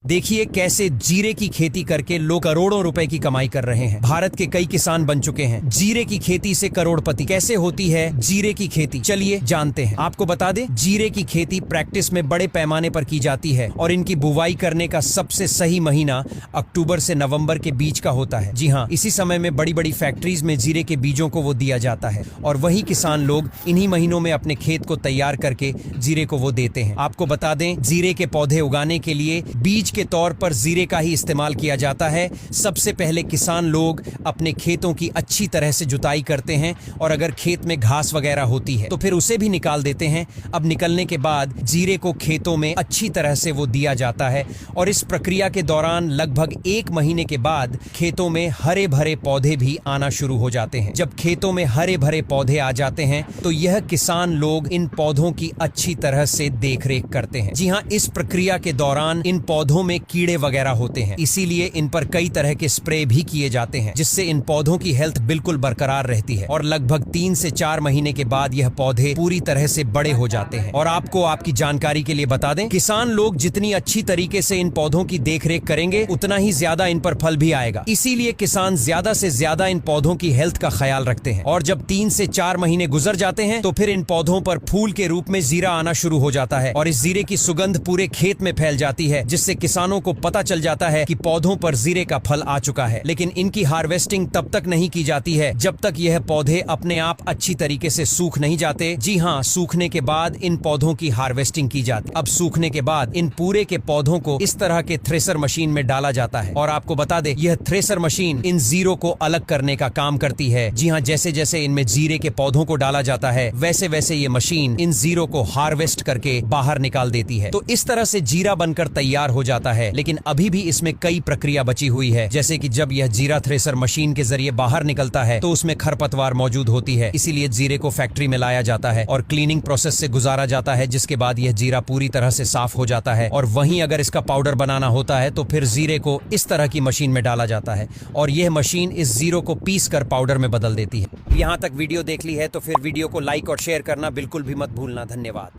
देखिए कैसे जीरे की खेती करके लोग करोड़ों रुपए की कमाई कर रहे हैं। भारत के कई किसान बन चुके हैं जीरे की खेती से करोड़पति। कैसे होती है जीरे की खेती, चलिए जानते हैं। आपको बता दें, जीरे की खेती प्रैक्टिस में बड़े पैमाने पर की जाती है और इनकी बुवाई करने का सबसे सही महीना अक्टूबर से नवंबर के बीच का होता है। जी हाँ, इसी समय में बड़ी बड़ी फैक्ट्रीज में जीरे के बीजों को वो दिया जाता है और वही किसान लोग इन्हीं महीनों में अपने खेत को तैयार करके जीरे को वो देते हैं। आपको बता दें, जीरे के पौधे उगाने के लिए बीज के तौर पर जीरे का ही इस्तेमाल किया जाता है। सबसे पहले किसान लोग अपने खेतों की अच्छी तरह से जुताई करते हैं और अगर खेत में घास वगैरह होती है तो फिर उसे भी निकाल देते हैं। अब निकलने के बाद जीरे को खेतों में अच्छी तरह से वो दिया जाता है और इस प्रक्रिया के दौरान लगभग 1 महीने के बाद खेतों में हरे भरे पौधे भी आना शुरू हो जाते हैं। जब खेतों में हरे भरे पौधे आ जाते हैं तो यह किसान लोग इन पौधों की अच्छी तरह से देखरेख करते हैं। जी हाँ, इस प्रक्रिया के दौरान इन पौधों में कीड़े वगैरह होते हैं, इसीलिए इन पर कई तरह के स्प्रे भी किए जाते हैं जिससे इन पौधों की हेल्थ बिल्कुल बरकरार रहती है और लगभग 3 से 4 महीने के बाद यह पौधे पूरी तरह से बड़े हो जाते हैं। और आपको आपकी जानकारी के लिए बता दें, किसान लोग जितनी अच्छी तरीके से इन पौधों की देखरेख करेंगे उतना ही ज्यादा इन पर फल भी आएगा। इसीलिए किसान ज्यादा से ज्यादा इन पौधों की हेल्थ का ख्याल रखते हैं और जब 3 से 4 महीने गुजर जाते हैं तो फिर इन पौधों पर फूल के रूप में जीरा आना शुरू हो जाता है और इस जीरे की सुगंध पूरे खेत में फैल जाती है जिससे किसानों को पता चल जाता है कि पौधों पर जीरे का फल आ चुका है। लेकिन इनकी हार्वेस्टिंग तब तक नहीं की जाती है जब तक यह पौधे अपने आप अच्छी तरीके से सूख नहीं जाते। जी हाँ, सूखने के बाद इन पौधों की हार्वेस्टिंग की जाती। अब सूखने के बाद इन पूरे के पौधों को इस तरह के थ्रेसर मशीन में डाला जाता है और आपको बता दे, यह थ्रेसर मशीन इन जीरो को अलग करने का काम करती है। जी हाँ, जैसे जैसे इनमें जीरे के पौधों को डाला जाता है वैसे वैसे ये मशीन इन जीरो को हार्वेस्ट करके बाहर निकाल देती है। तो इस तरह से जीरा बनकर तैयार हो जाता है। लेकिन अभी भी इसमें कई प्रक्रिया बची हुई है, जैसे कि जब यह जीरा थ्रेसर मशीन के जरिए बाहर निकलता है तो उसमें खरपतवार मौजूद होती है, इसीलिए जीरे को फैक्ट्री में लाया जाता है और क्लीनिंग प्रोसेस से गुजारा जाता है, जिसके बाद यह जीरा पूरी तरह से साफ हो जाता है। और वहीं अगर इसका पाउडर बनाना होता है तो फिर जीरे को इस तरह की मशीन में डाला जाता है और यह मशीन इस जीरो को पीस कर पाउडर में बदल देती है। यहाँ तक वीडियो देख ली है तो फिर वीडियो को लाइक और शेयर करना बिल्कुल भी मत भूलना। धन्यवाद।